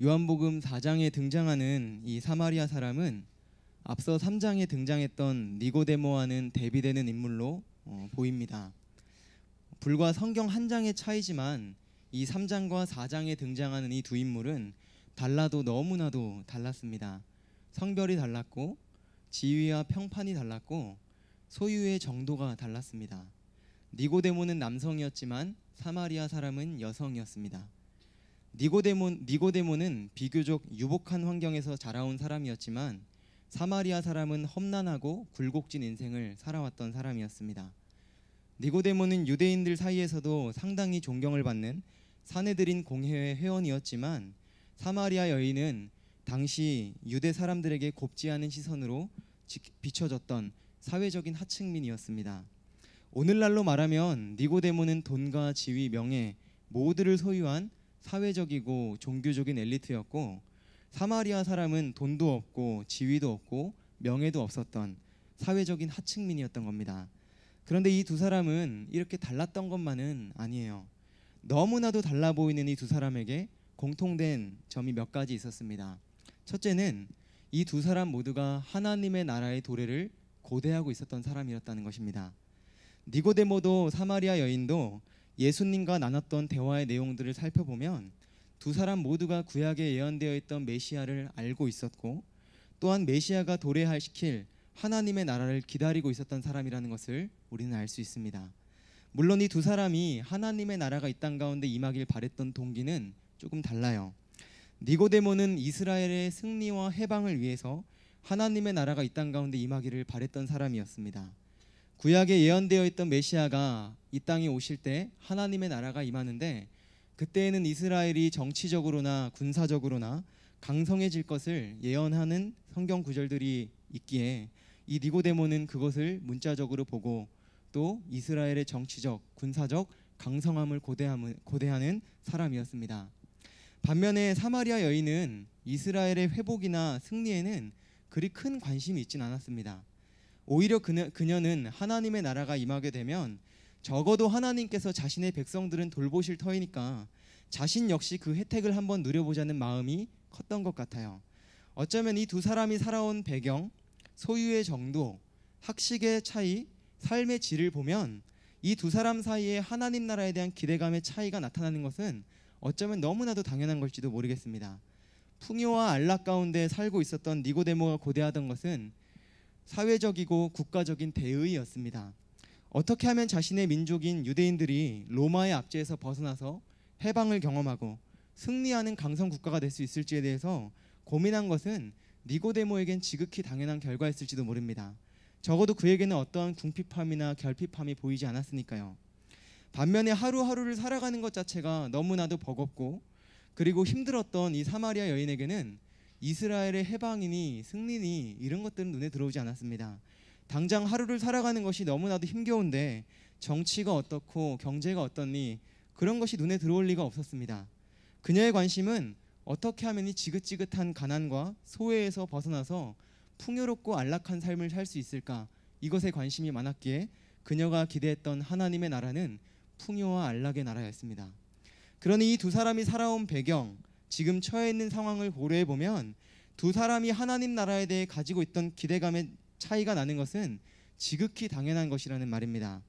요한복음 4장에 등장하는 이 사마리아 사람은 앞서 3장에 등장했던 니고데모와는 대비되는 인물로 보입니다. 불과 성경 한 장의 차이지만 이 3장과 4장에 등장하는 이 두 인물은 달라도 너무나도 달랐습니다. 성별이 달랐고 지위와 평판이 달랐고 소유의 정도가 달랐습니다. 니고데모는 남성이었지만 사마리아 사람은 여성이었습니다. 니고데모는 비교적 유복한 환경에서 자라온 사람이었지만 사마리아 사람은 험난하고 굴곡진 인생을 살아왔던 사람이었습니다. 니고데모는 유대인들 사이에서도 상당히 존경을 받는 사내들인 공회의 회원이었지만 사마리아 여인은 당시 유대 사람들에게 곱지 않은 시선으로 비춰졌던 사회적인 하층민이었습니다. 오늘날로 말하면 니고데모는 돈과 지위, 명예 모두를 소유한 사회적이고 종교적인 엘리트였고 사마리아 사람은 돈도 없고 지위도 없고 명예도 없었던 사회적인 하층민이었던 겁니다. 그런데 이 두 사람은 이렇게 달랐던 것만은 아니에요. 너무나도 달라 보이는 이 두 사람에게 공통된 점이 몇 가지 있었습니다. 첫째는 이 두 사람 모두가 하나님의 나라의 도래를 고대하고 있었던 사람이었다는 것입니다. 니고데모도 사마리아 여인도 예수님과 나눴던 대화의 내용들을 살펴보면 두 사람 모두가 구약에 예언되어 있던 메시아를 알고 있었고 또한 메시아가 도래시킬 하나님의 나라를 기다리고 있었던 사람이라는 것을 우리는 알 수 있습니다. 물론 이 두 사람이 하나님의 나라가 이 땅 가운데 임하길 바랬던 동기는 조금 달라요. 니고데모는 이스라엘의 승리와 해방을 위해서 하나님의 나라가 이 땅 가운데 임하기를 바랬던 사람이었습니다. 구약에 예언되어 있던 메시아가 이 땅에 오실 때 하나님의 나라가 임하는데 그때에는 이스라엘이 정치적으로나 군사적으로나 강성해질 것을 예언하는 성경 구절들이 있기에 이 니고데모는 그것을 문자적으로 보고 또 이스라엘의 정치적, 군사적 강성함을 고대하는 사람이었습니다. 반면에 사마리아 여인은 이스라엘의 회복이나 승리에는 그리 큰 관심이 있진 않았습니다. 오히려 그녀는 하나님의 나라가 임하게 되면 적어도 하나님께서 자신의 백성들은 돌보실 터이니까 자신 역시 그 혜택을 한번 누려보자는 마음이 컸던 것 같아요. 어쩌면 이 두 사람이 살아온 배경, 소유의 정도, 학식의 차이, 삶의 질을 보면 이 두 사람 사이에 하나님 나라에 대한 기대감의 차이가 나타나는 것은 어쩌면 너무나도 당연한 걸지도 모르겠습니다. 풍요와 안락 가운데 살고 있었던 니고데모가 고대하던 것은 사회적이고 국가적인 대의였습니다. 어떻게 하면 자신의 민족인 유대인들이 로마의 압제에서 벗어나서 해방을 경험하고 승리하는 강성 국가가 될 수 있을지에 대해서 고민한 것은 니고데모에겐 지극히 당연한 결과였을지도 모릅니다. 적어도 그에게는 어떠한 궁핍함이나 결핍함이 보이지 않았으니까요. 반면에 하루하루를 살아가는 것 자체가 너무나도 버겁고 그리고 힘들었던 이 사마리아 여인에게는 이스라엘의 해방이니 승리니 이런 것들은 눈에 들어오지 않았습니다. 당장 하루를 살아가는 것이 너무나도 힘겨운데 정치가 어떻고 경제가 어떻니 그런 것이 눈에 들어올 리가 없었습니다. 그녀의 관심은 어떻게 하면 이 지긋지긋한 가난과 소외에서 벗어나서 풍요롭고 안락한 삶을 살 수 있을까 이것에 관심이 많았기에 그녀가 기대했던 하나님의 나라는 풍요와 안락의 나라였습니다. 그러니 이 두 사람이 살아온 배경, 지금 처해 있는 상황을 고려해 보면 두 사람이 하나님 나라에 대해 가지고 있던 기대감의 차이가 나는 것은 지극히 당연한 것이라는 말입니다.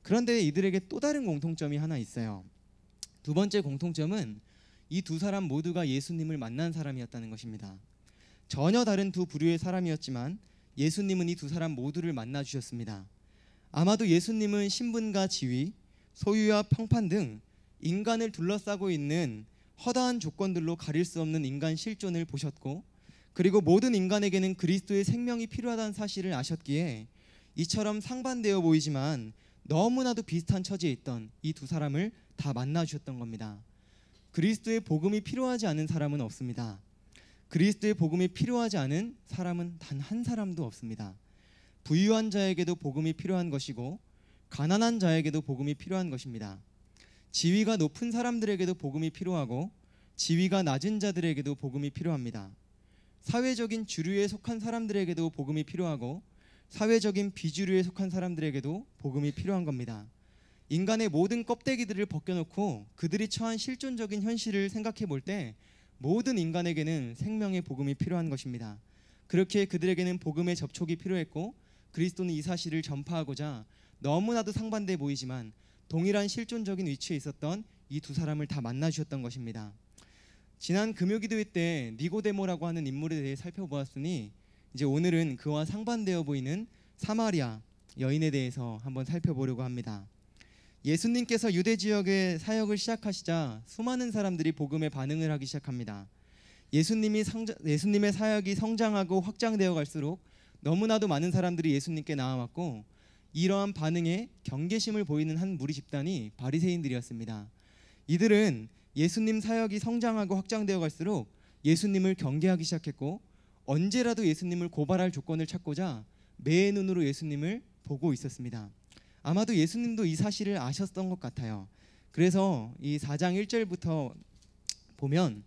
그런데 이들에게 또 다른 공통점이 하나 있어요. 두 번째 공통점은 이 두 사람 모두가 예수님을 만난 사람이었다는 것입니다. 전혀 다른 두 부류의 사람이었지만 예수님은 이 두 사람 모두를 만나 주셨습니다. 아마도 예수님은 신분과 지위, 소유와 평판 등 인간을 둘러싸고 있는 허다한 조건들로 가릴 수 없는 인간 실존을 보셨고 그리고 모든 인간에게는 그리스도의 생명이 필요하다는 사실을 아셨기에 이처럼 상반되어 보이지만 너무나도 비슷한 처지에 있던 이 두 사람을 다 만나 주셨던 겁니다. 그리스도의 복음이 필요하지 않은 사람은 없습니다. 그리스도의 복음이 필요하지 않은 사람은 단 한 사람도 없습니다. 부유한 자에게도 복음이 필요한 것이고 가난한 자에게도 복음이 필요한 것입니다. 지위가 높은 사람들에게도 복음이 필요하고 지위가 낮은 자들에게도 복음이 필요합니다. 사회적인 주류에 속한 사람들에게도 복음이 필요하고 사회적인 비주류에 속한 사람들에게도 복음이 필요한 겁니다. 인간의 모든 껍데기들을 벗겨놓고 그들이 처한 실존적인 현실을 생각해 볼 때 모든 인간에게는 생명의 복음이 필요한 것입니다. 그렇게 그들에게는 복음의 접촉이 필요했고 그리스도는 이 사실을 전파하고자 너무나도 상반돼 보이지만 동일한 실존적인 위치에 있었던 이 두 사람을 다 만나 주셨던 것입니다. 지난 금요기도회 때 니고데모라고 하는 인물에 대해 살펴보았으니 이제 오늘은 그와 상반되어 보이는 사마리아 여인에 대해서 한번 살펴보려고 합니다. 예수님께서 유대 지역의 사역을 시작하시자 수많은 사람들이 복음에 반응을 하기 시작합니다. 예수님의 사역이 성장하고 확장되어 갈수록 너무나도 많은 사람들이 예수님께 나아왔고 이러한 반응에 경계심을 보이는 한 무리 집단이 바리새인들이었습니다. 이들은 예수님 사역이 성장하고 확장되어 갈수록 예수님을 경계하기 시작했고 언제라도 예수님을 고발할 조건을 찾고자 매의 눈으로 예수님을 보고 있었습니다. 아마도 예수님도 이 사실을 아셨던 것 같아요. 그래서 이 4장 1절부터 보면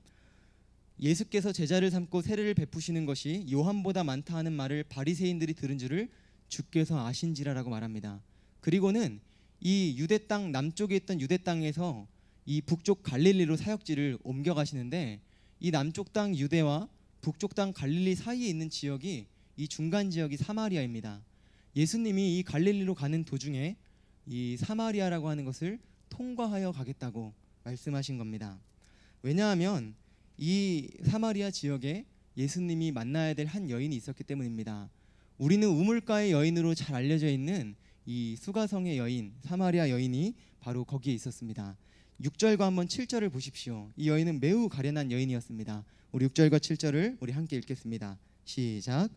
예수께서 제자를 삼고 세례를 베푸시는 것이 요한보다 많다 하는 말을 바리새인들이 들은 줄을 주께서 아신지라라고 말합니다. 그리고는 이 유대 땅 남쪽에 있던 유대 땅에서 이 북쪽 갈릴리로 사역지를 옮겨가시는데 이 남쪽 땅 유대와 북쪽 땅 갈릴리 사이에 있는 지역이 이 중간 지역이 사마리아입니다. 예수님이 이 갈릴리로 가는 도중에 이 사마리아라고 하는 것을 통과하여 가겠다고 말씀하신 겁니다. 왜냐하면 이 사마리아 지역에 예수님이 만나야 될 한 여인이 있었기 때문입니다. 우리는 우물가의 여인으로 잘 알려져 있는 이 수가성의 여인 사마리아 여인이 바로 거기에 있었습니다. 6절과 한번 7절을 보십시오. 이 여인은 매우 가련한 여인이었습니다. 우리 6절과 7절을 우리 함께 읽겠습니다. 시작.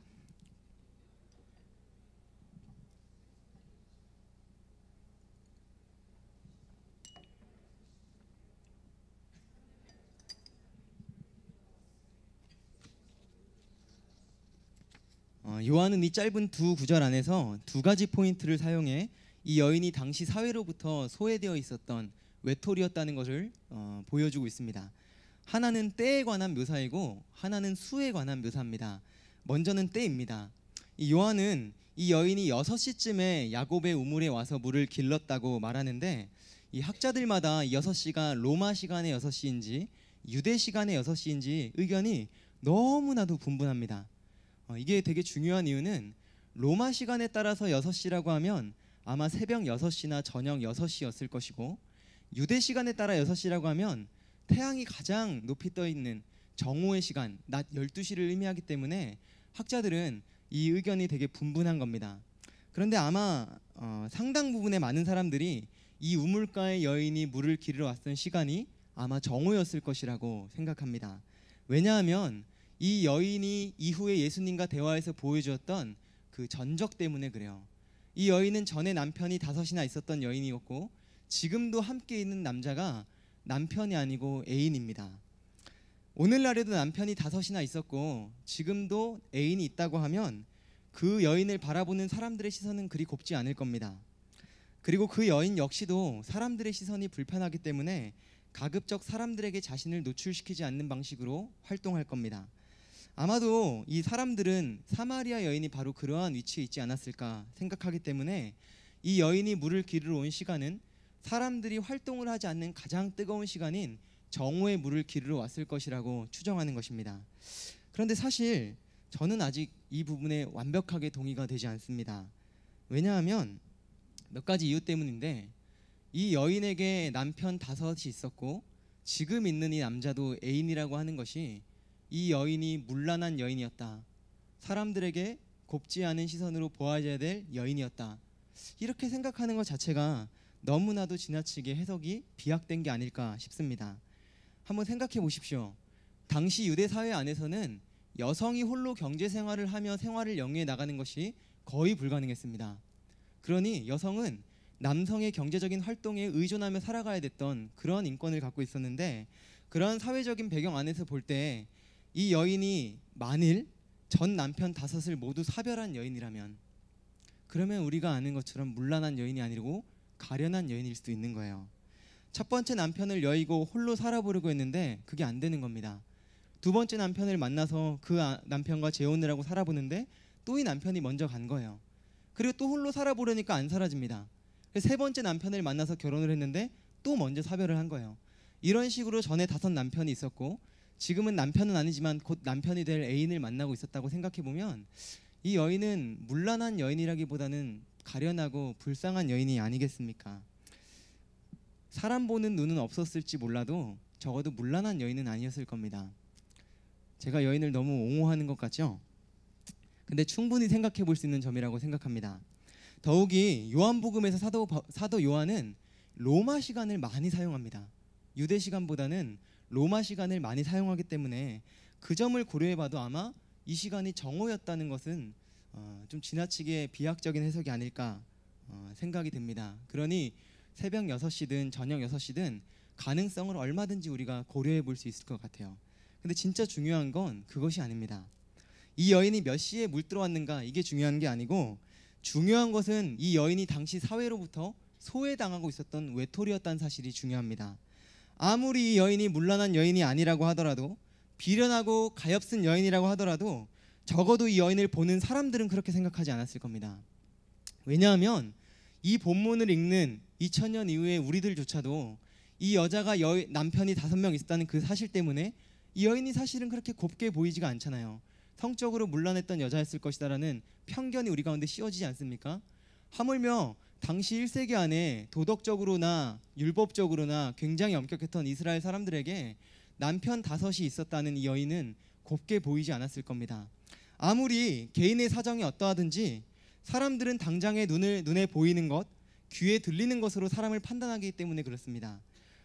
요한은 이 짧은 두 구절 안에서 두 가지 포인트를 사용해 이 여인이 당시 사회로부터 소외되어 있었던 외톨이였다는 것을 보여주고 있습니다. 하나는 때에 관한 묘사이고 하나는 수에 관한 묘사입니다. 먼저는 때입니다. 이 요한은 이 여인이 6시쯤에 야곱의 우물에 와서 물을 길렀다고 말하는데 이 학자들마다 6시가 로마 시간의 6시인지 유대 시간의 6시인지 의견이 너무나도 분분합니다. 이게 되게 중요한 이유는 로마 시간에 따라서 6시라고 하면 아마 새벽 6시나 저녁 6시였을 것이고 유대 시간에 따라 6시라고 하면 태양이 가장 높이 떠 있는 정오의 시간, 낮 12시를 의미하기 때문에 학자들은 이 의견이 되게 분분한 겁니다. 그런데 아마 상당 부분의 많은 사람들이 이 우물가의 여인이 물을 기르러 왔던 시간이 아마 정오였을 것이라고 생각합니다. 왜냐하면 이 여인이 이후에 예수님과 대화에서 보여주었던 그 전적 때문에 그래요. 이 여인은 전에 남편이 5이나 있었던 여인이었고 지금도 함께 있는 남자가 남편이 아니고 애인입니다. 오늘날에도 남편이 5이나 있었고 지금도 애인이 있다고 하면 그 여인을 바라보는 사람들의 시선은 그리 곱지 않을 겁니다. 그리고 그 여인 역시도 사람들의 시선이 불편하기 때문에 가급적 사람들에게 자신을 노출시키지 않는 방식으로 활동할 겁니다. 아마도 이 사람들은 사마리아 여인이 바로 그러한 위치에 있지 않았을까 생각하기 때문에 이 여인이 물을 기르러 온 시간은 사람들이 활동을 하지 않는 가장 뜨거운 시간인 정오에 물을 기르러 왔을 것이라고 추정하는 것입니다. 그런데 사실 저는 아직 이 부분에 완벽하게 동의가 되지 않습니다. 왜냐하면 몇 가지 이유 때문인데 이 여인에게 남편 5이 있었고 지금 있는 이 남자도 애인이라고 하는 것이 이 여인이 문란한 여인이었다. 사람들에게 곱지 않은 시선으로 보아져야 될 여인이었다. 이렇게 생각하는 것 자체가 너무나도 지나치게 해석이 비약된 게 아닐까 싶습니다. 한번 생각해 보십시오. 당시 유대 사회 안에서는 여성이 홀로 경제 생활을 하며 생활을 영위해 나가는 것이 거의 불가능했습니다. 그러니 여성은 남성의 경제적인 활동에 의존하며 살아가야 됐던 그런 인권을 갖고 있었는데 그런 사회적인 배경 안에서 볼 때 이 여인이 만일 전 남편 5을 모두 사별한 여인이라면 그러면 우리가 아는 것처럼 문란한 여인이 아니고 가련한 여인일 수도 있는 거예요. 첫 번째 남편을 여의고 홀로 살아보려고 했는데 그게 안 되는 겁니다. 두 번째 남편을 만나서 그 남편과 재혼을 하고 살아보는데 또 이 남편이 먼저 간 거예요. 그리고 또 홀로 살아보려니까 안 사라집니다. 그래서 세 번째 남편을 만나서 결혼을 했는데 또 먼저 사별을 한 거예요. 이런 식으로 전에 5 남편이 있었고 지금은 남편은 아니지만 곧 남편이 될 애인을 만나고 있었다고 생각해보면 이 여인은 문란한 여인이라기보다는 가련하고 불쌍한 여인이 아니겠습니까? 사람 보는 눈은 없었을지 몰라도 적어도 문란한 여인은 아니었을 겁니다. 제가 여인을 너무 옹호하는 것 같죠? 근데 충분히 생각해 볼 수 있는 점이라고 생각합니다. 더욱이 요한복음에서 사도 요한은 로마 시간을 많이 사용합니다. 유대 시간보다는 로마 시간을 많이 사용하기 때문에 그 점을 고려해봐도 아마 이 시간이 정오였다는 것은 좀 지나치게 비약적인 해석이 아닐까 생각이 듭니다. 그러니 새벽 6시든 저녁 6시든 가능성을 얼마든지 우리가 고려해 볼 수 있을 것 같아요. 근데 진짜 중요한 건 그것이 아닙니다. 이 여인이 몇 시에 물들어왔는가 이게 중요한 게 아니고 중요한 것은 이 여인이 당시 사회로부터 소외당하고 있었던 외톨이였다는 사실이 중요합니다. 아무리 이 여인이 문란한 여인이 아니라고 하더라도 비련하고 가엾은 여인이라고 하더라도 적어도 이 여인을 보는 사람들은 그렇게 생각하지 않았을 겁니다. 왜냐하면 이 본문을 읽는 2000년 이후에 우리들조차도 이 여자가 남편이 5명 있었다는 그 사실 때문에 이 여인이 사실은 그렇게 곱게 보이지가 않잖아요. 성적으로 문란했던 여자였을 것이다라는 편견이 우리 가운데 씌워지지 않습니까? 하물며 당시 1세기 안에 도덕적으로나 율법적으로나 굉장히 엄격했던 이스라엘 사람들에게 남편 5이 있었다는 이 여인은 곱게 보이지 않았을 겁니다. 아무리 개인의 사정이 어떠하든지 사람들은 당장에 눈에 보이는 것, 귀에 들리는 것으로 사람을 판단하기 때문에 그렇습니다.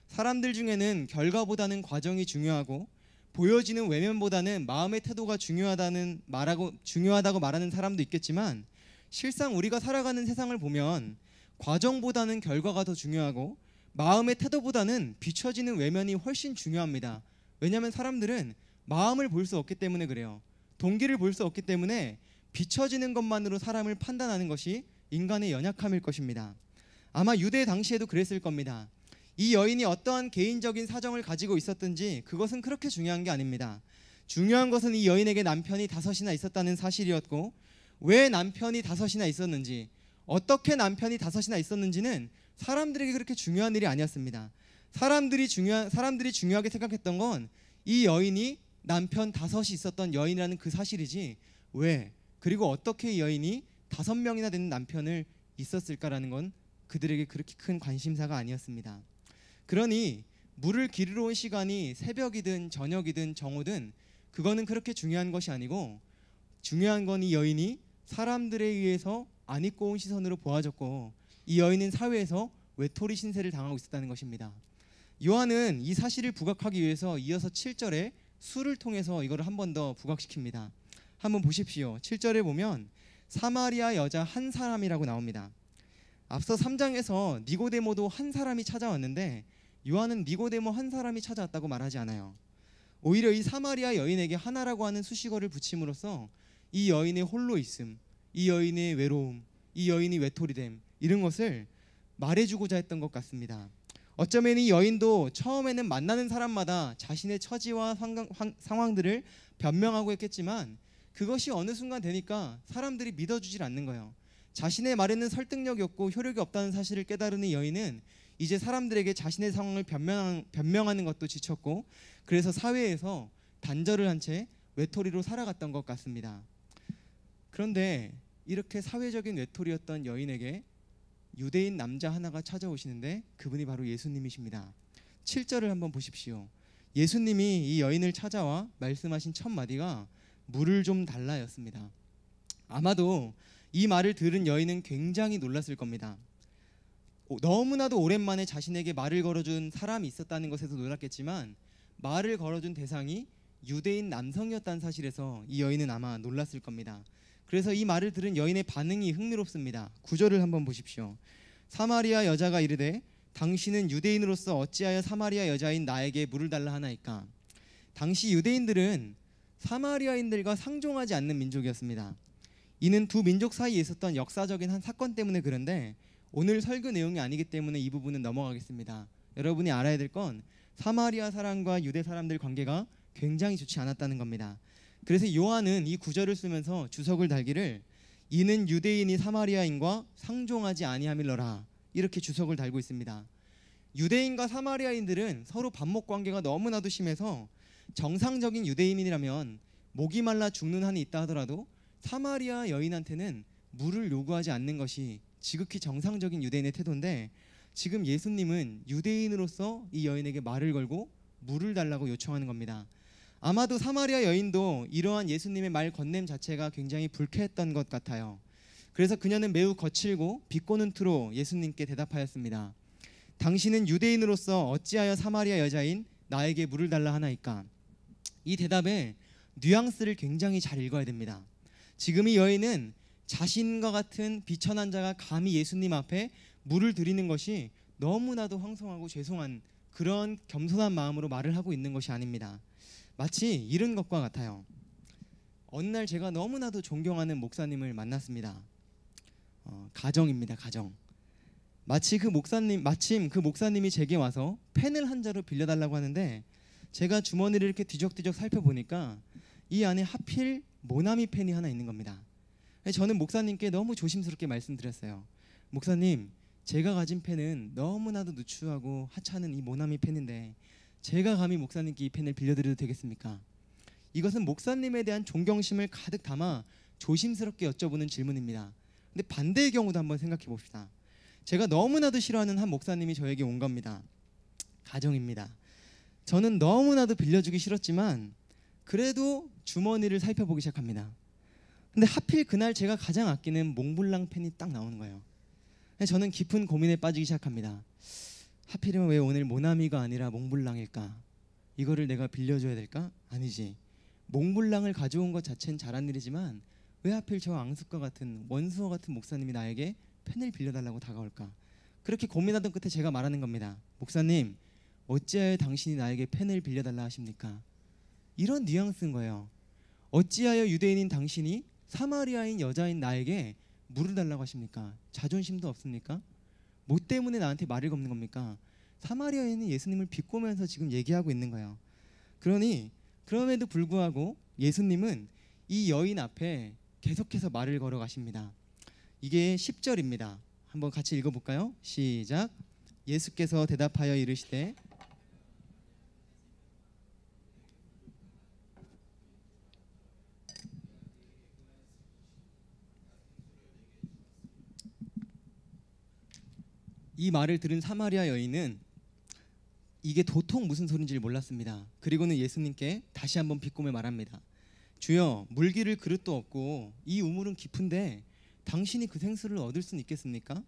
사람들 중에는 결과보다는 과정이 중요하고 보여지는 외면보다는 마음의 태도가 중요하다고 말하는 사람도 있겠지만 실상 우리가 살아가는 세상을 보면 과정보다는 결과가 더 중요하고 마음의 태도보다는 비춰지는 외면이 훨씬 중요합니다. 왜냐하면 사람들은 마음을 볼 수 없기 때문에 그래요. 동기를 볼 수 없기 때문에 비춰지는 것만으로 사람을 판단하는 것이 인간의 연약함일 것입니다. 아마 유대 당시에도 그랬을 겁니다. 이 여인이 어떠한 개인적인 사정을 가지고 있었든지 그것은 그렇게 중요한 게 아닙니다. 중요한 것은 이 여인에게 남편이 5이나 있었다는 사실이었고 왜 남편이 5이나 있었는지 어떻게 남편이 5이나 있었는지는 사람들에게 그렇게 중요한 일이 아니었습니다. 사람들이 중요하게 생각했던 건 이 여인이 남편 5이 있었던 여인이라는 그 사실이지 왜 그리고 어떻게 이 여인이 5명이나 되는 남편을 있었을까라는 건 그들에게 그렇게 큰 관심사가 아니었습니다. 그러니 물을 기르러 온 시간이 새벽이든 저녁이든 정오든 그거는 그렇게 중요한 것이 아니고 중요한 건 이 여인이 사람들에 의해서 안 입고 온 시선으로 보아졌고 이 여인은 사회에서 외톨이 신세를 당하고 있었다는 것입니다. 요한은 이 사실을 부각하기 위해서 이어서 7절에 수를 통해서 이걸 한 번 더 부각시킵니다. 한번 보십시오. 7절에 보면 사마리아 여자 한 사람이라고 나옵니다. 앞서 3장에서 니고데모도 한 사람이 찾아왔는데 요한은 니고데모 한 사람이 찾아왔다고 말하지 않아요. 오히려 이 사마리아 여인에게 하나라고 하는 수식어를 붙임으로써 이 여인의 홀로 있음, 이 여인의 외로움, 이 여인이 외톨이됨 이런 것을 말해주고자 했던 것 같습니다. 어쩌면 이 여인도 처음에는 만나는 사람마다 자신의 처지와 상황들을 변명하고 했겠지만 그것이 어느 순간 되니까 사람들이 믿어주질 않는 거예요. 자신의 말에는 설득력이 없고 효력이 없다는 사실을 깨달은 이 여인은 이제 사람들에게 자신의 상황을 변명하는 것도 지쳤고 그래서 사회에서 단절을 한 채 외톨이로 살아갔던 것 같습니다. 그런데 이렇게 사회적인 외톨이였던 여인에게 유대인 남자 하나가 찾아오시는데 그분이 바로 예수님이십니다. 7절을 한번 보십시오. 예수님이 이 여인을 찾아와 말씀하신 첫 마디가 물을 좀 달라였습니다. 아마도 이 말을 들은 여인은 굉장히 놀랐을 겁니다. 너무나도 오랜만에 자신에게 말을 걸어준 사람이 있었다는 것에서 놀랐겠지만 말을 걸어준 대상이 유대인 남성이었다는 사실에서 이 여인은 아마 놀랐을 겁니다. 그래서 이 말을 들은 여인의 반응이 흥미롭습니다. 9절을 한번 보십시오. 사마리아 여자가 이르되 당신은 유대인으로서 어찌하여 사마리아 여자인 나에게 물을 달라 하나이까. 당시 유대인들은 사마리아인들과 상종하지 않는 민족이었습니다. 이는 두 민족 사이에 있었던 역사적인 한 사건 때문에 그런데 오늘 설교 내용이 아니기 때문에 이 부분은 넘어가겠습니다. 여러분이 알아야 될 건 사마리아 사람과 유대 사람들 관계가 굉장히 좋지 않았다는 겁니다. 그래서 요한은 이 구절을 쓰면서 주석을 달기를 이는 유대인이 사마리아인과 상종하지 아니함일러라 이렇게 주석을 달고 있습니다. 유대인과 사마리아인들은 서로 반목 관계가 너무나도 심해서 정상적인 유대인이라면 목이 말라 죽는 한이 있다 하더라도 사마리아 여인한테는 물을 요구하지 않는 것이 지극히 정상적인 유대인의 태도인데, 지금 예수님은 유대인으로서 이 여인에게 말을 걸고 물을 달라고 요청하는 겁니다. 아마도 사마리아 여인도 이러한 예수님의 말 건냄 자체가 굉장히 불쾌했던 것 같아요. 그래서 그녀는 매우 거칠고 비꼬는 투로 예수님께 대답하였습니다. 당신은 유대인으로서 어찌하여 사마리아 여자인 나에게 물을 달라 하나이까? 이 대답에 뉘앙스를 굉장히 잘 읽어야 됩니다. 지금 이 여인은 자신과 같은 비천한 자가 감히 예수님 앞에 물을 드리는 것이 너무나도 황송하고 죄송한 그런 겸손한 마음으로 말을 하고 있는 것이 아닙니다. 마치 이런 것과 같아요. 어느 날 제가 너무나도 존경하는 목사님을 만났습니다. 가정입니다. 가정. 마침 그 목사님이 제게 와서 펜을 한 자루 빌려달라고 하는데, 제가 주머니를 이렇게 뒤적뒤적 살펴보니까 이 안에 하필 모나미 펜이 하나 있는 겁니다. 저는 목사님께 너무 조심스럽게 말씀드렸어요. 목사님, 제가 가진 펜은 너무나도 누추하고 하찮은 이 모나미 펜인데 제가 감히 목사님께 이 펜을 빌려드려도 되겠습니까? 이것은 목사님에 대한 존경심을 가득 담아 조심스럽게 여쭤보는 질문입니다. 근데 반대의 경우도 한번 생각해 봅시다. 제가 너무나도 싫어하는 한 목사님이 저에게 온 겁니다. 가정입니다. 저는 너무나도 빌려주기 싫었지만 그래도 주머니를 살펴보기 시작합니다. 근데 하필 그날 제가 가장 아끼는 몽블랑 펜이 딱 나오는 거예요. 저는 깊은 고민에 빠지기 시작합니다. 하필이면 왜 오늘 모나미가 아니라 몽블랑일까? 이거를 내가 빌려줘야 될까? 아니지. 몽블랑을 가져온 것 자체는 잘한 일이지만 왜 하필 저 앙숙과 같은 원수와 같은 목사님이 나에게 펜을 빌려달라고 다가올까? 그렇게 고민하던 끝에 제가 말하는 겁니다. 목사님, 어찌하여 당신이 나에게 펜을 빌려달라 하십니까? 이런 뉘앙스인 거예요. 어찌하여 유대인인 당신이 사마리아인 여자인 나에게 물을 달라고 하십니까? 자존심도 없습니까? 뭐 때문에 나한테 말을 겁는 겁니까? 사마리아인은 예수님을 비꼬면서 지금 얘기하고 있는 거예요. 그러니 그럼에도 불구하고 예수님은 이 여인 앞에 계속해서 말을 걸어 가십니다. 이게 10절입니다. 한번 같이 읽어볼까요? 시작. 예수께서 대답하여 이르시되 이 말을 들은 사마리아 여인은 이게 도통 무슨 소린지를 몰랐습니다. 그리고는 예수님께 다시 한번 비꼬며 말합니다. 주여, 물기를 그릇도 없고 이 우물은 깊은데 당신이 그 생수를 얻을 수는 있겠습니까?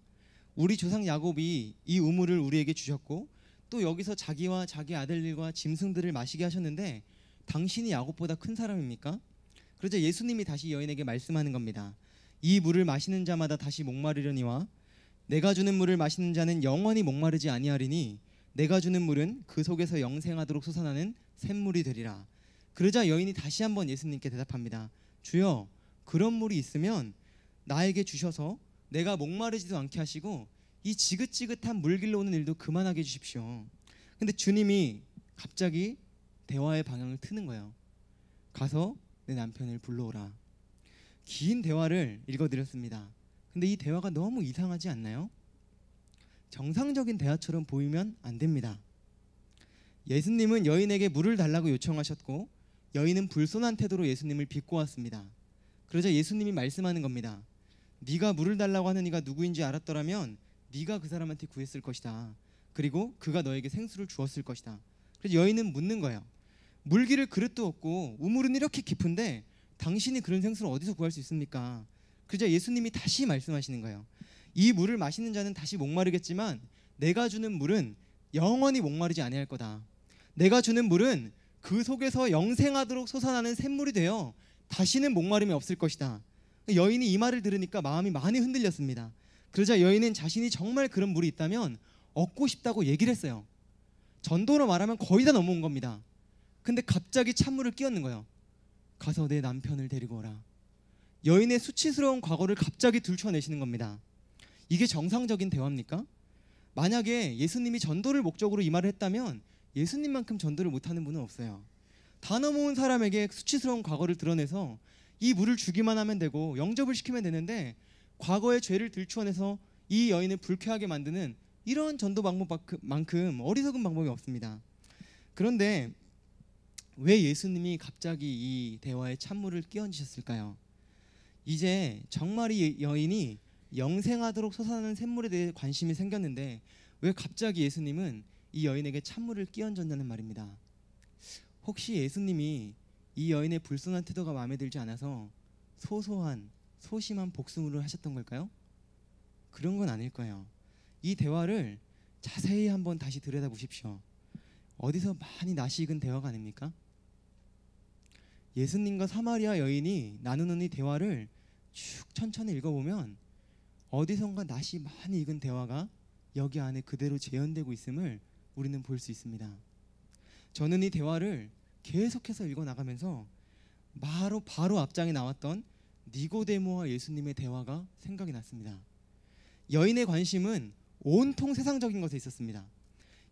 우리 조상 야곱이 이 우물을 우리에게 주셨고 또 여기서 자기와 자기 아들들과 짐승들을 마시게 하셨는데 당신이 야곱보다 큰 사람입니까? 그러자 예수님이 다시 여인에게 말씀하는 겁니다. 이 물을 마시는 자마다 다시 목마르려니와 내가 주는 물을 마시는 자는 영원히 목마르지 아니하리니 내가 주는 물은 그 속에서 영생하도록 솟아나는 샘물이 되리라. 그러자 여인이 다시 한번 예수님께 대답합니다. 주여, 그런 물이 있으면 나에게 주셔서 내가 목마르지도 않게 하시고 이 지긋지긋한 물길로 오는 일도 그만하게 해주십시오. 근데 주님이 갑자기 대화의 방향을 트는 거예요. 가서 내 남편을 불러오라. 긴 대화를 읽어드렸습니다. 근데 이 대화가 너무 이상하지 않나요? 정상적인 대화처럼 보이면 안 됩니다. 예수님은 여인에게 물을 달라고 요청하셨고 여인은 불손한 태도로 예수님을 비꼬았습니다. 그러자 예수님이 말씀하는 겁니다. 네가 물을 달라고 하는 이가 누구인지 알았더라면 네가 그 사람한테 구했을 것이다. 그리고 그가 너에게 생수를 주었을 것이다. 그래서 여인은 묻는 거예요. 물기를 그릇도 없고 우물은 이렇게 깊은데 당신이 그런 생수를 어디서 구할 수 있습니까? 그러자 예수님이 다시 말씀하시는 거예요. 이 물을 마시는 자는 다시 목마르겠지만 내가 주는 물은 영원히 목마르지 아니할 거다. 내가 주는 물은 그 속에서 영생하도록 솟아나는 샘물이 되어 다시는 목마름이 없을 것이다. 여인이 이 말을 들으니까 마음이 많이 흔들렸습니다. 그러자 여인은 자신이 정말 그런 물이 있다면 얻고 싶다고 얘기를 했어요. 전도로 말하면 거의 다 넘어온 겁니다. 근데 갑자기 찬물을 끼얹는 거예요. 가서 내 남편을 데리고 오라. 여인의 수치스러운 과거를 갑자기 들춰내시는 겁니다. 이게 정상적인 대화입니까? 만약에 예수님이 전도를 목적으로 이 말을 했다면 예수님만큼 전도를 못하는 분은 없어요. 다 넘어온 사람에게 수치스러운 과거를 드러내서 이 물을 주기만 하면 되고 영접을 시키면 되는데 과거의 죄를 들추어내서 이 여인을 불쾌하게 만드는 이런 전도 방법만큼 어리석은 방법이 없습니다. 그런데 왜 예수님이 갑자기 이 대화에 찬물을 끼얹으셨을까요? 이제 정말 이 여인이 영생하도록 솟아나는 샘물에 대해 관심이 생겼는데 왜 갑자기 예수님은 이 여인에게 찬물을 끼얹었냐는 말입니다. 혹시 예수님이 이 여인의 불순한 태도가 마음에 들지 않아서 소심한 복수를 하셨던 걸까요? 그런 건 아닐 거예요. 이 대화를 자세히 한번 다시 들여다보십시오. 어디서 많이 낯이 익은 대화가 아닙니까? 예수님과 사마리아 여인이 나누는 이 대화를 쭉 천천히 읽어보면 어디선가 낯이 많이 익은 대화가 여기 안에 그대로 재현되고 있음을 우리는 볼 수 있습니다. 저는 이 대화를 계속해서 읽어나가면서 바로 앞장에 나왔던 니고데모와 예수님의 대화가 생각이 났습니다. 여인의 관심은 온통 세상적인 것에 있었습니다.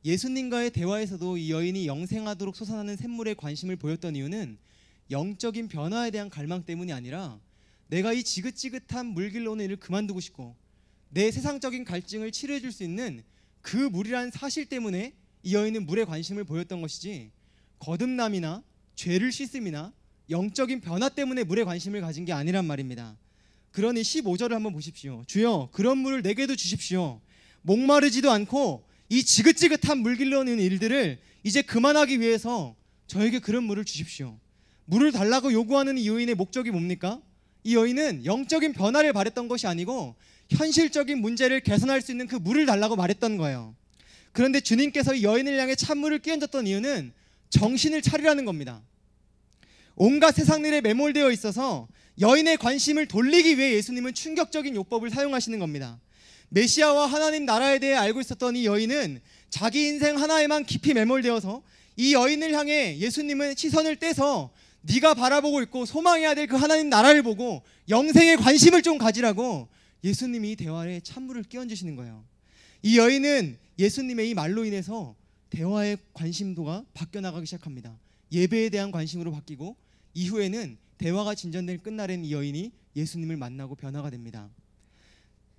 예수님과의 대화에서도 이 여인이 영생하도록 솟아나는 샘물에 관심을 보였던 이유는 영적인 변화에 대한 갈망 때문이 아니라 내가 이 지긋지긋한 물길로 오는 일을 그만두고 싶고 내 세상적인 갈증을 치료해 줄 수 있는 그 물이라는 사실 때문에 이 여인은 물에 관심을 보였던 것이지 거듭남이나 죄를 씻음이나 영적인 변화 때문에 물에 관심을 가진 게 아니란 말입니다. 그러니 15절을 한번 보십시오. 주여 그런 물을 내게도 주십시오. 목마르지도 않고 이 지긋지긋한 물길로 오는 일들을 이제 그만하기 위해서 저에게 그런 물을 주십시오. 물을 달라고 요구하는 이 여인의 목적이 뭡니까? 이 여인은 영적인 변화를 바랬던 것이 아니고 현실적인 문제를 개선할 수 있는 그 물을 달라고 말했던 거예요. 그런데 주님께서 이 여인을 향해 찬물을 끼얹었던 이유는 정신을 차리라는 겁니다. 온갖 세상 일에 매몰되어 있어서 여인의 관심을 돌리기 위해 예수님은 충격적인 요법을 사용하시는 겁니다. 메시아와 하나님 나라에 대해 알고 있었던 이 여인은 자기 인생 하나에만 깊이 매몰되어서 이 여인을 향해 예수님은 시선을 떼서 네가 바라보고 있고 소망해야 될 그 하나님 나라를 보고 영생에 관심을 좀 가지라고 예수님이 이 대화에 찬물을 끼얹으시는 거예요. 이 여인은 예수님의 이 말로 인해서 대화의 관심도가 바뀌어 나가기 시작합니다. 예배에 대한 관심으로 바뀌고 이후에는 대화가 진전된 끝날엔 이 여인이 예수님을 만나고 변화가 됩니다.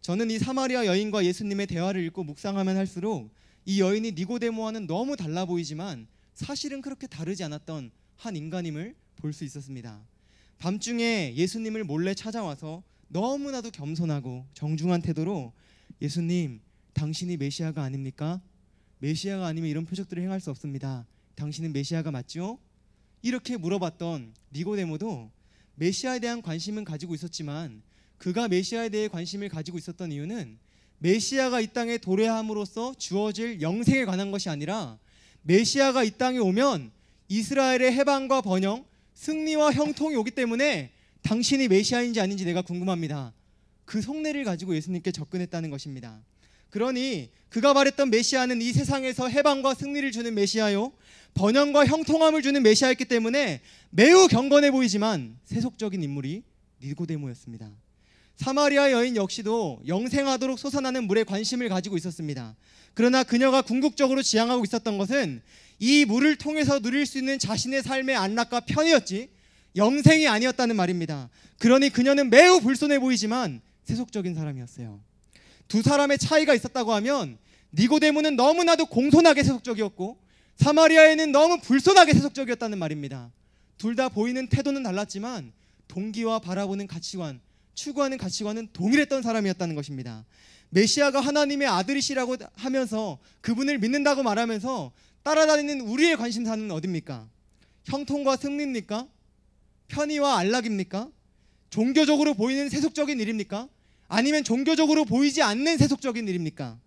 저는 이 사마리아 여인과 예수님의 대화를 읽고 묵상하면 할수록 이 여인이 니고데모와는 너무 달라 보이지만 사실은 그렇게 다르지 않았던 한 인간임을 볼 수 있었습니다. 밤중에 예수님을 몰래 찾아와서 너무나도 겸손하고 정중한 태도로 예수님, 당신이 메시아가 아닙니까? 메시아가 아니면 이런 표적들을 행할 수 없습니다. 당신은 메시아가 맞죠? 이렇게 물어봤던 니고데모도 메시아에 대한 관심은 가지고 있었지만 그가 메시아에 대해 관심을 가지고 있었던 이유는 메시아가 이 땅에 도래함으로써 주어질 영생에 관한 것이 아니라 메시아가 이 땅에 오면 이스라엘의 해방과 번영, 승리와 형통이 오기 때문에 당신이 메시아인지 아닌지 내가 궁금합니다. 그 속내를 가지고 예수님께 접근했다는 것입니다. 그러니 그가 말했던 메시아는 이 세상에서 해방과 승리를 주는 메시아요, 번영과 형통함을 주는 메시아였기 때문에 매우 경건해 보이지만 세속적인 인물이 니고데모였습니다. 사마리아 여인 역시도 영생하도록 솟아나는 물에 관심을 가지고 있었습니다. 그러나 그녀가 궁극적으로 지향하고 있었던 것은 이 물을 통해서 누릴 수 있는 자신의 삶의 안락과 편이었지 영생이 아니었다는 말입니다. 그러니 그녀는 매우 불손해 보이지만 세속적인 사람이었어요. 두 사람의 차이가 있었다고 하면 니고데모는 너무나도 공손하게 세속적이었고 사마리아에는 너무 불손하게 세속적이었다는 말입니다. 둘 다 보이는 태도는 달랐지만 동기와 바라보는 가치관, 추구하는 가치관은 동일했던 사람이었다는 것입니다. 메시아가 하나님의 아들이시라고 하면서 그분을 믿는다고 말하면서 따라다니는 우리의 관심사는 어디입니까? 형통과 승리입니까? 편의와 안락입니까? 종교적으로 보이는 세속적인 일입니까? 아니면 종교적으로 보이지 않는 세속적인 일입니까?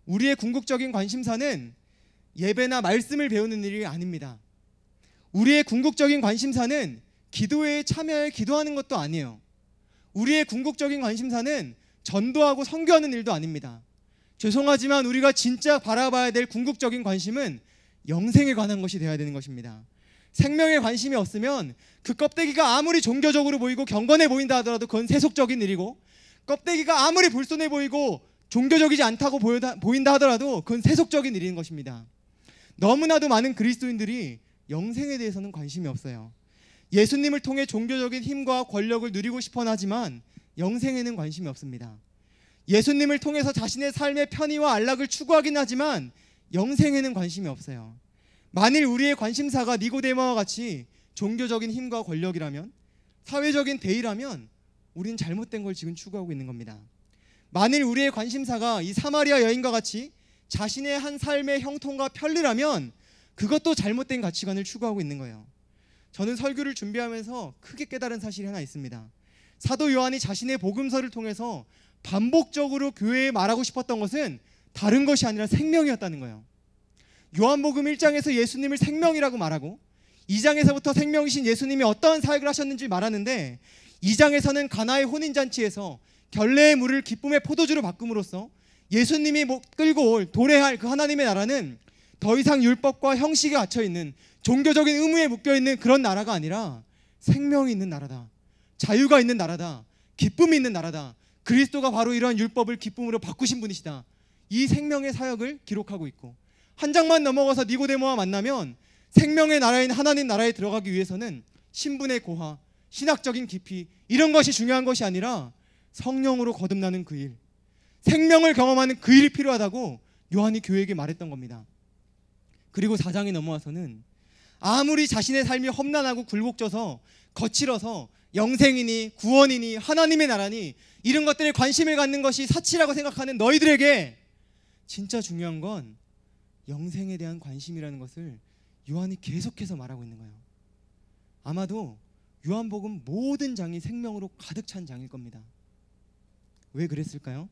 우리의 궁극적인 관심사는 예배나 말씀을 배우는 일이 아닙니다. 우리의 궁극적인 관심사는 기도회에 참여해 기도하는 것도 아니에요. 우리의 궁극적인 관심사는 전도하고 선교하는 일도 아닙니다. 죄송하지만 우리가 진짜 바라봐야 될 궁극적인 관심은 영생에 관한 것이 되어야 되는 것입니다. 생명에 관심이 없으면 그 껍데기가 아무리 종교적으로 보이고 경건해 보인다 하더라도 그건 세속적인 일이고, 껍데기가 아무리 불손해 보이고 종교적이지 않다고 보인다 하더라도 그건 세속적인 일인 것입니다. 너무나도 많은 그리스도인들이 영생에 대해서는 관심이 없어요. 예수님을 통해 종교적인 힘과 권력을 누리고 싶어 하지만 영생에는 관심이 없습니다. 예수님을 통해서 자신의 삶의 편의와 안락을 추구하긴 하지만 영생에는 관심이 없어요. 만일 우리의 관심사가 니고데모와 같이 종교적인 힘과 권력이라면, 사회적인 대의라면 우리는 잘못된 걸 지금 추구하고 있는 겁니다. 만일 우리의 관심사가 이 사마리아 여인과 같이 자신의 한 삶의 형통과 편리라면 그것도 잘못된 가치관을 추구하고 있는 거예요. 저는 설교를 준비하면서 크게 깨달은 사실이 하나 있습니다. 사도 요한이 자신의 복음서를 통해서 반복적으로 교회에 말하고 싶었던 것은 다른 것이 아니라 생명이었다는 거예요. 요한복음 1장에서 예수님을 생명이라고 말하고 2장에서부터 생명이신 예수님이 어떠한 사역을 하셨는지 말하는데 2장에서는 가나의 혼인잔치에서 결례의 물을 기쁨의 포도주로 바꿈으로써 예수님이 끌고 올 도래할 그 하나님의 나라는 더 이상 율법과 형식에 갇혀있는 종교적인 의무에 묶여있는 그런 나라가 아니라 생명이 있는 나라다, 자유가 있는 나라다, 기쁨이 있는 나라다, 그리스도가 바로 이러한 율법을 기쁨으로 바꾸신 분이시다, 이 생명의 사역을 기록하고 있고, 한 장만 넘어가서 니고데모와 만나면 생명의 나라인 하나님 나라에 들어가기 위해서는 신분의 고하, 신학적인 깊이 이런 것이 중요한 것이 아니라 성령으로 거듭나는 그 일, 생명을 경험하는 그 일이 필요하다고 요한이 교회에게 말했던 겁니다. 그리고 4장에 넘어와서는 아무리 자신의 삶이 험난하고 굴곡져서 거칠어서 영생이니 구원이니 하나님의 나라니 이런 것들에 관심을 갖는 것이 사치라고 생각하는 너희들에게 진짜 중요한 건 영생에 대한 관심이라는 것을 요한이 계속해서 말하고 있는 거예요. 아마도 요한복음 모든 장이 생명으로 가득 찬 장일 겁니다. 왜 그랬을까요?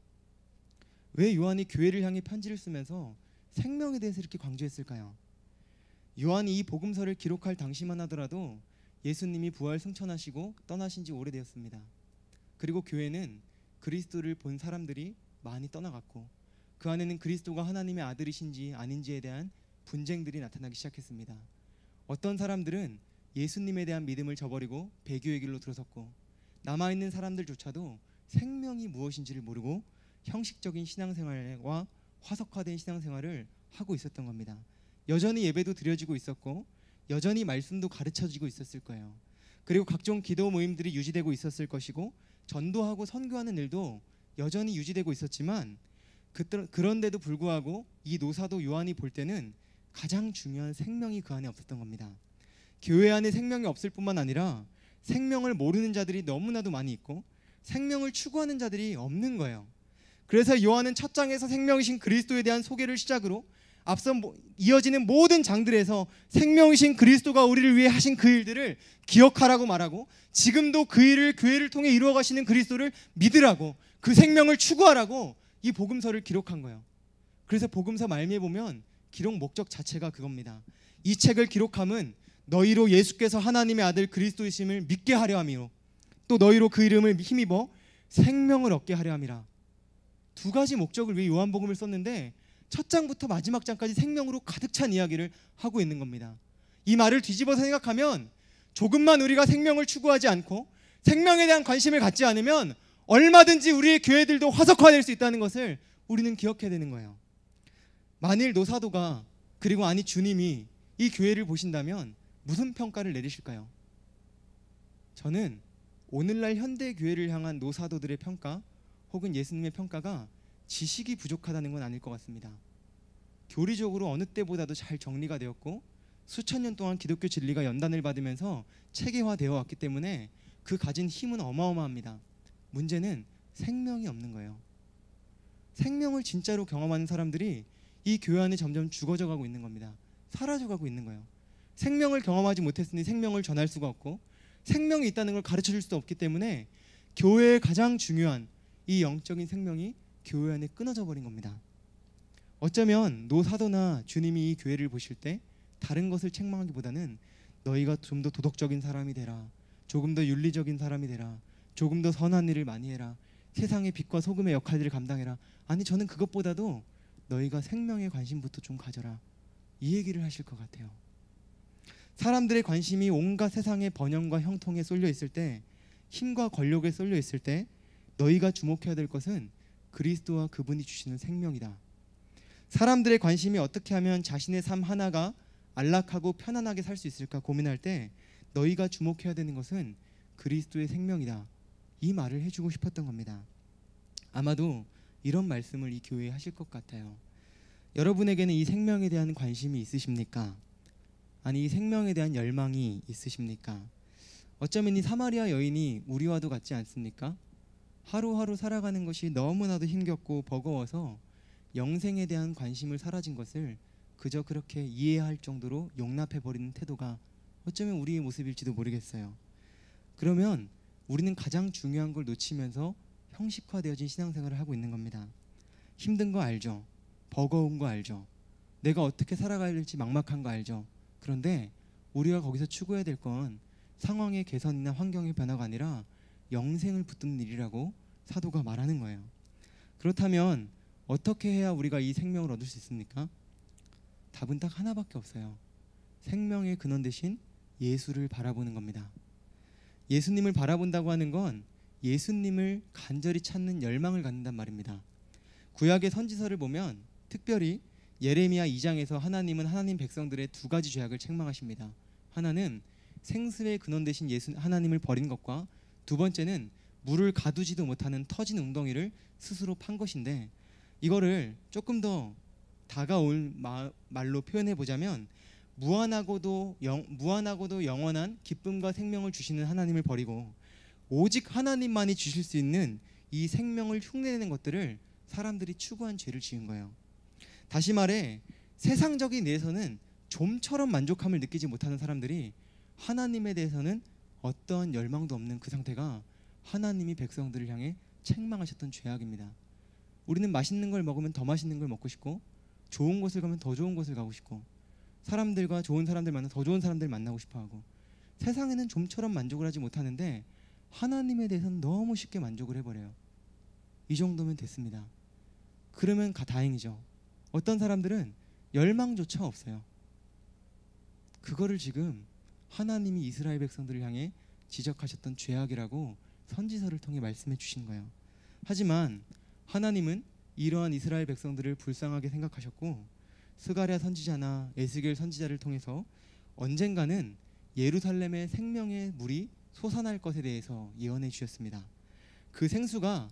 왜 요한이 교회를 향해 편지를 쓰면서 생명에 대해서 이렇게 강조했을까요? 요한이 이 복음서를 기록할 당시만 하더라도 예수님이 부활 승천하시고 떠나신 지 오래되었습니다. 그리고 교회는 그리스도를 본 사람들이 많이 떠나갔고 그 안에는 그리스도가 하나님의 아들이신지 아닌지에 대한 분쟁들이 나타나기 시작했습니다. 어떤 사람들은 예수님에 대한 믿음을 저버리고 배교의 길로 들어섰고, 남아있는 사람들조차도 생명이 무엇인지를 모르고 형식적인 신앙생활과 화석화된 신앙생활을 하고 있었던 겁니다. 여전히 예배도 드려지고 있었고 여전히 말씀도 가르쳐지고 있었을 거예요. 그리고 각종 기도 모임들이 유지되고 있었을 것이고 전도하고 선교하는 일도 여전히 유지되고 있었지만, 그런데도 불구하고 이 노사도 요한이 볼 때는 가장 중요한 생명이 그 안에 없었던 겁니다. 교회 안에 생명이 없을 뿐만 아니라 생명을 모르는 자들이 너무나도 많이 있고 생명을 추구하는 자들이 없는 거예요. 그래서 요한은 첫 장에서 생명이신 그리스도에 대한 소개를 시작으로 앞서 이어지는 모든 장들에서 생명이신 그리스도가 우리를 위해 하신 그 일들을 기억하라고 말하고, 지금도 그 일을 교회를 통해 이루어 가시는 그리스도를 믿으라고, 그 생명을 추구하라고 이 복음서를 기록한 거예요. 그래서 복음서 말미에 보면 기록 목적 자체가 그겁니다. 이 책을 기록함은 너희로 예수께서 하나님의 아들 그리스도이심을 믿게 하려 함이요 또 너희로 그 이름을 힘입어 생명을 얻게 하려 함이라. 두 가지 목적을 위해 요한복음을 썼는데 첫 장부터 마지막 장까지 생명으로 가득 찬 이야기를 하고 있는 겁니다. 이 말을 뒤집어서 생각하면 조금만 우리가 생명을 추구하지 않고 생명에 대한 관심을 갖지 않으면 얼마든지 우리의 교회들도 화석화될 수 있다는 것을 우리는 기억해야 되는 거예요. 만일 노사도가, 그리고 아니 주님이 이 교회를 보신다면 무슨 평가를 내리실까요? 저는 오늘날 현대 교회를 향한 노사도들의 평가 혹은 예수님의 평가가 지식이 부족하다는 건 아닐 것 같습니다. 교리적으로 어느 때보다도 잘 정리가 되었고 수천 년 동안 기독교 진리가 연단을 받으면서 체계화되어 왔기 때문에 그 가진 힘은 어마어마합니다. 문제는 생명이 없는 거예요. 생명을 진짜로 경험하는 사람들이 이 교회 안에 점점 죽어져 가고 있는 겁니다. 사라져 가고 있는 거예요. 생명을 경험하지 못했으니 생명을 전할 수가 없고 생명이 있다는 걸 가르쳐 줄 수도 없기 때문에 교회의 가장 중요한 이 영적인 생명이 교회 안에 끊어져 버린 겁니다. 어쩌면 노사도나 주님이 이 교회를 보실 때 다른 것을 책망하기보다는 너희가 좀 더 도덕적인 사람이 되라, 조금 더 윤리적인 사람이 되라, 조금 더 선한 일을 많이 해라, 세상의 빛과 소금의 역할들을 감당해라, 아니 저는 그것보다도 너희가 생명에 관심부터 좀 가져라, 이 얘기를 하실 것 같아요. 사람들의 관심이 온갖 세상의 번영과 형통에 쏠려 있을 때, 힘과 권력에 쏠려 있을 때 너희가 주목해야 될 것은 그리스도와 그분이 주시는 생명이다. 사람들의 관심이 어떻게 하면 자신의 삶 하나가 안락하고 편안하게 살 수 있을까 고민할 때 너희가 주목해야 되는 것은 그리스도의 생명이다, 이 말을 해주고 싶었던 겁니다. 아마도 이런 말씀을 이 교회에 하실 것 같아요. 여러분에게는 이 생명에 대한 관심이 있으십니까? 아니 이 생명에 대한 열망이 있으십니까? 어쩌면 이 사마리아 여인이 우리와도 같지 않습니까? 하루하루 살아가는 것이 너무나도 힘겹고 버거워서 영생에 대한 관심을 사라진 것을 그저 그렇게 이해할 정도로 용납해버리는 태도가 어쩌면 우리의 모습일지도 모르겠어요. 그러면 우리는 가장 중요한 걸 놓치면서 형식화되어진 신앙생활을 하고 있는 겁니다. 힘든 거 알죠? 버거운 거 알죠? 내가 어떻게 살아가야 될지 막막한 거 알죠? 그런데 우리가 거기서 추구해야 될 건 상황의 개선이나 환경의 변화가 아니라 영생을 붙드는 일이라고 사도가 말하는 거예요. 그렇다면 어떻게 해야 우리가 이 생명을 얻을 수 있습니까? 답은 딱 하나밖에 없어요. 생명의 근원 대신 예수를 바라보는 겁니다. 예수님을 바라본다고 하는 건 예수님을 간절히 찾는 열망을 갖는단 말입니다. 구약의 선지서를 보면 특별히 예레미야 2장에서 하나님은 하나님 백성들의 두 가지 죄악을 책망하십니다. 하나는 생수의 근원 대신 하나님을 버린 것과 두 번째는 물을 가두지도 못하는 터진 웅덩이를 스스로 판 것인데, 이거를 조금 더 다가올 말로 표현해 보자면 무한하고도 영원한 기쁨과 생명을 주시는 하나님을 버리고 오직 하나님만이 주실 수 있는 이 생명을 흉내내는 것들을 사람들이 추구한 죄를 지은 거예요. 다시 말해 세상적인 데에서는 좀처럼 만족함을 느끼지 못하는 사람들이 하나님에 대해서는 어떠한 열망도 없는 그 상태가 하나님이 백성들을 향해 책망하셨던 죄악입니다. 우리는 맛있는 걸 먹으면 더 맛있는 걸 먹고 싶고, 좋은 곳을 가면 더 좋은 곳을 가고 싶고, 사람들과 좋은 사람들 만나 더 좋은 사람들 만나고 싶어하고, 세상에는 좀처럼 만족을 하지 못하는데 하나님에 대해서는 너무 쉽게 만족을 해버려요. 이 정도면 됐습니다. 그러면 다행이죠. 어떤 사람들은 열망조차 없어요. 그거를 지금 하나님이 이스라엘 백성들을 향해 지적하셨던 죄악이라고 선지서를 통해 말씀해 주신 거예요. 하지만 하나님은 이러한 이스라엘 백성들을 불쌍하게 생각하셨고 스가랴 선지자나 에스겔 선지자를 통해서 언젠가는 예루살렘의 생명의 물이 솟아날 것에 대해서 예언해 주셨습니다. 그 생수가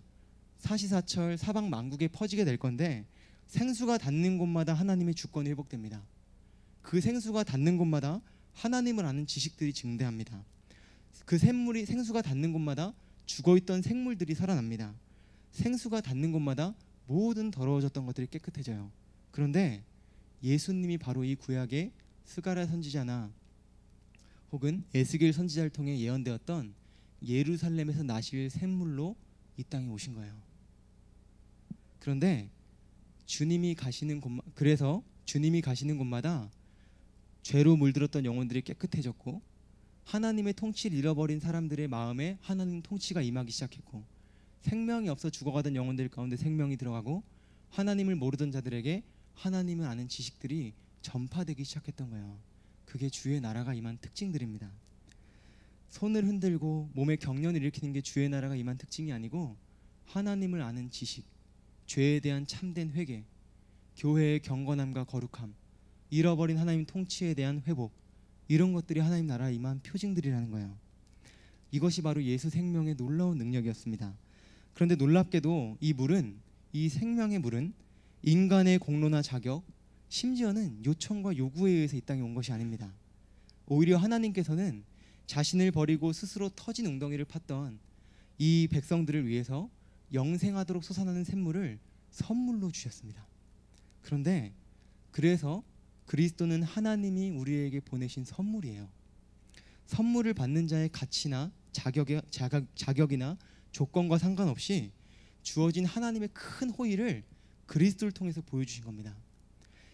사시사철 사방 만국에 퍼지게 될 건데, 생수가 닿는 곳마다 하나님의 주권이 회복됩니다. 그 생수가 닿는 곳마다 하나님을 아는 지식들이 증대합니다. 그 생수가 닿는 곳마다 죽어있던 생물들이 살아납니다. 생수가 닿는 곳마다 모든 더러워졌던 것들이 깨끗해져요. 그런데 예수님이 바로 이 구약의 스가랴 선지자나 혹은 에스겔 선지자를 통해 예언되었던 예루살렘에서 나실 샘물로 이 땅에 오신 거예요. 그런데 그래서 주님이 가시는 곳마다 죄로 물들었던 영혼들이 깨끗해졌고, 하나님의 통치를 잃어버린 사람들의 마음에 하나님 통치가 임하기 시작했고, 생명이 없어 죽어가던 영혼들 가운데 생명이 들어가고, 하나님을 모르던 자들에게 하나님을 아는 지식들이 전파되기 시작했던 거예요. 그게 주의 나라가 임한 특징들입니다. 손을 흔들고 몸에 경련을 일으키는 게 주의 나라가 임한 특징이 아니고, 하나님을 아는 지식, 죄에 대한 참된 회개, 교회의 경건함과 거룩함, 잃어버린 하나님 통치에 대한 회복, 이런 것들이 하나님 나라에 임한 표징들이라는 거예요. 이것이 바로 예수 생명의 놀라운 능력이었습니다. 그런데 놀랍게도 이 생명의 물은 인간의 공로나 자격, 심지어는 요청과 요구에 의해서 이 땅에 온 것이 아닙니다. 오히려 하나님께서는 자신을 버리고 스스로 터진 웅덩이를 팠던 이 백성들을 위해서 영생하도록 솟아나는 샘물을 선물로 주셨습니다. 그런데 그래서 그리스도는 하나님이 우리에게 보내신 선물이에요. 선물을 받는 자의 가치나 자격이나 조건과 상관없이 주어진 하나님의 큰 호의를 그리스도를 통해서 보여주신 겁니다.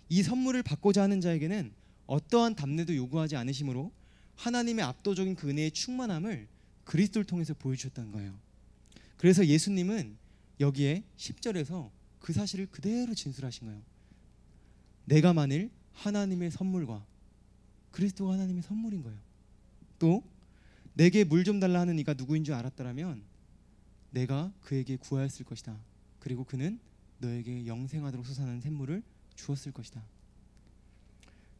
이 선물을 받고자 하는 자에게는 어떠한 답례도 요구하지 않으시므로 하나님의 압도적인 그 은혜의 충만함을 그리스도를 통해서 보여주셨다는 거예요. 그래서 예수님은 여기에 10절에서 그 사실을 그대로 진술하신 거예요. 내가 만일 하나님의 선물과, 그리스도가 하나님의 선물인 거예요. 또 내게 물 좀 달라 하는 이가 누구인 줄 알았더라면 내가 그에게 구하였을 것이다. 그리고 그는 너에게 영생하도록 솟아나는 샘물을 주었을 것이다.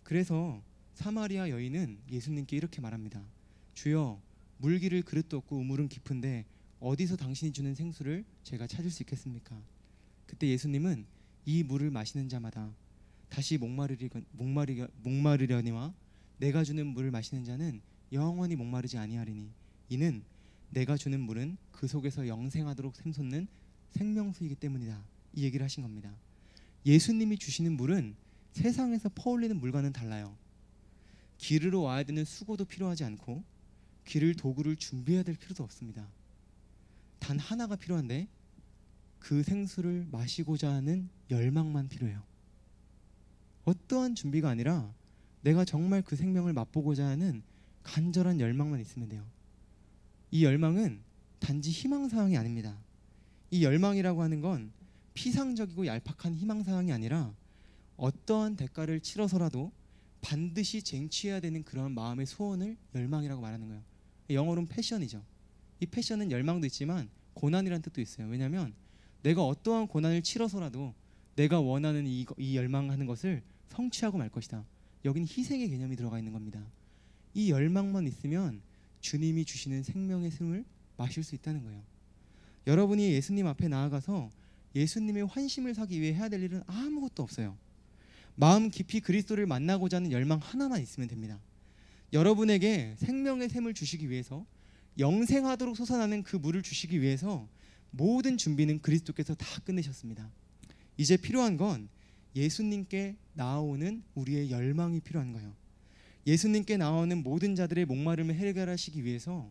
그래서 사마리아 여인은 예수님께 이렇게 말합니다. 주여, 물기를 그릇도 없고 우물은 깊은데 어디서 당신이 주는 생수를 제가 찾을 수 있겠습니까? 그때 예수님은 이 물을 마시는 자마다 다시 목마르려니와 내가 주는 물을 마시는 자는 영원히 목마르지 아니하리니 이는 내가 주는 물은 그 속에서 영생하도록 샘솟는 생명수이기 때문이다. 이 얘기를 하신 겁니다. 예수님이 주시는 물은 세상에서 퍼올리는 물과는 달라요. 기르러 와야 되는 수고도 필요하지 않고 기를 도구를 준비해야 될 필요도 없습니다. 단 하나가 필요한데 그 생수를 마시고자 하는 열망만 필요해요. 어떠한 준비가 아니라 내가 정말 그 생명을 맛보고자 하는 간절한 열망만 있으면 돼요. 이 열망은 단지 희망사항이 아닙니다. 이 열망이라고 하는 건 피상적이고 얄팍한 희망사항이 아니라 어떠한 대가를 치러서라도 반드시 쟁취해야 되는 그런 마음의 소원을 열망이라고 말하는 거예요. 영어로는 패션이죠. 이 패션은 열망도 있지만 고난이라는 뜻도 있어요. 왜냐하면 내가 어떠한 고난을 치러서라도 내가 원하는 이 열망하는 것을 성취하고 말 것이다. 여기는 희생의 개념이 들어가 있는 겁니다. 이 열망만 있으면 주님이 주시는 생명의 샘을 마실 수 있다는 거예요. 여러분이 예수님 앞에 나아가서 예수님의 환심을 사기 위해 해야 될 일은 아무것도 없어요. 마음 깊이 그리스도를 만나고자 하는 열망 하나만 있으면 됩니다. 여러분에게 생명의 샘을 주시기 위해서 영생하도록 솟아나는 그 물을 주시기 위해서 모든 준비는 그리스도께서 다 끝내셨습니다. 이제 필요한 건 예수님께 나아오는 우리의 열망이 필요한 거예요. 예수님께 나오는 모든 자들의 목마름을 해결하시기 위해서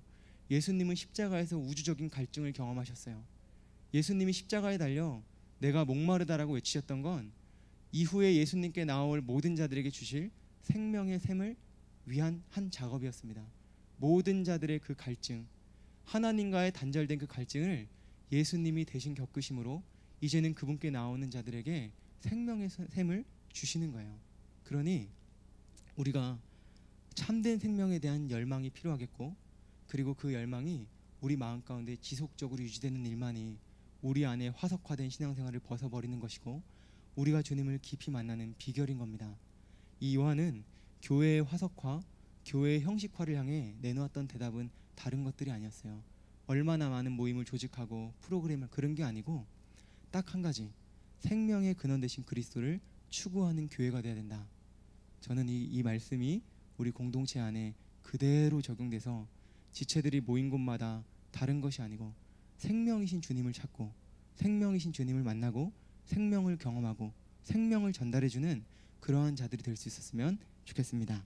예수님은 십자가에서 우주적인 갈증을 경험하셨어요. 예수님이 십자가에 달려 내가 목마르다라고 외치셨던 건 이후에 예수님께 나올 모든 자들에게 주실 생명의 샘을 위한 한 작업이었습니다. 모든 자들의 그 갈증, 하나님과의 단절된 그 갈증을 예수님이 대신 겪으심으로 이제는 그분께 나오는 자들에게 생명의 샘을 주시는 거예요. 그러니 우리가 참된 생명에 대한 열망이 필요하겠고, 그리고 그 열망이 우리 마음 가운데 지속적으로 유지되는 일만이 우리 안에 화석화된 신앙생활을 벗어버리는 것이고 우리가 주님을 깊이 만나는 비결인 겁니다. 이 요한은 교회의 화석화, 교회의 형식화를 향해 내놓았던 대답은 다른 것들이 아니었어요. 얼마나 많은 모임을 조직하고 프로그램을 그런 게 아니고 딱 한 가지, 생명의 근원 되신 그리스도를 추구하는 교회가 되어야 된다. 저는 이 말씀이 우리 공동체 안에 그대로 적용돼서 지체들이 모인 곳마다 다른 것이 아니고 생명이신 주님을 찾고 생명이신 주님을 만나고 생명을 경험하고 생명을 전달해주는 그러한 자들이 될 수 있었으면 좋겠습니다.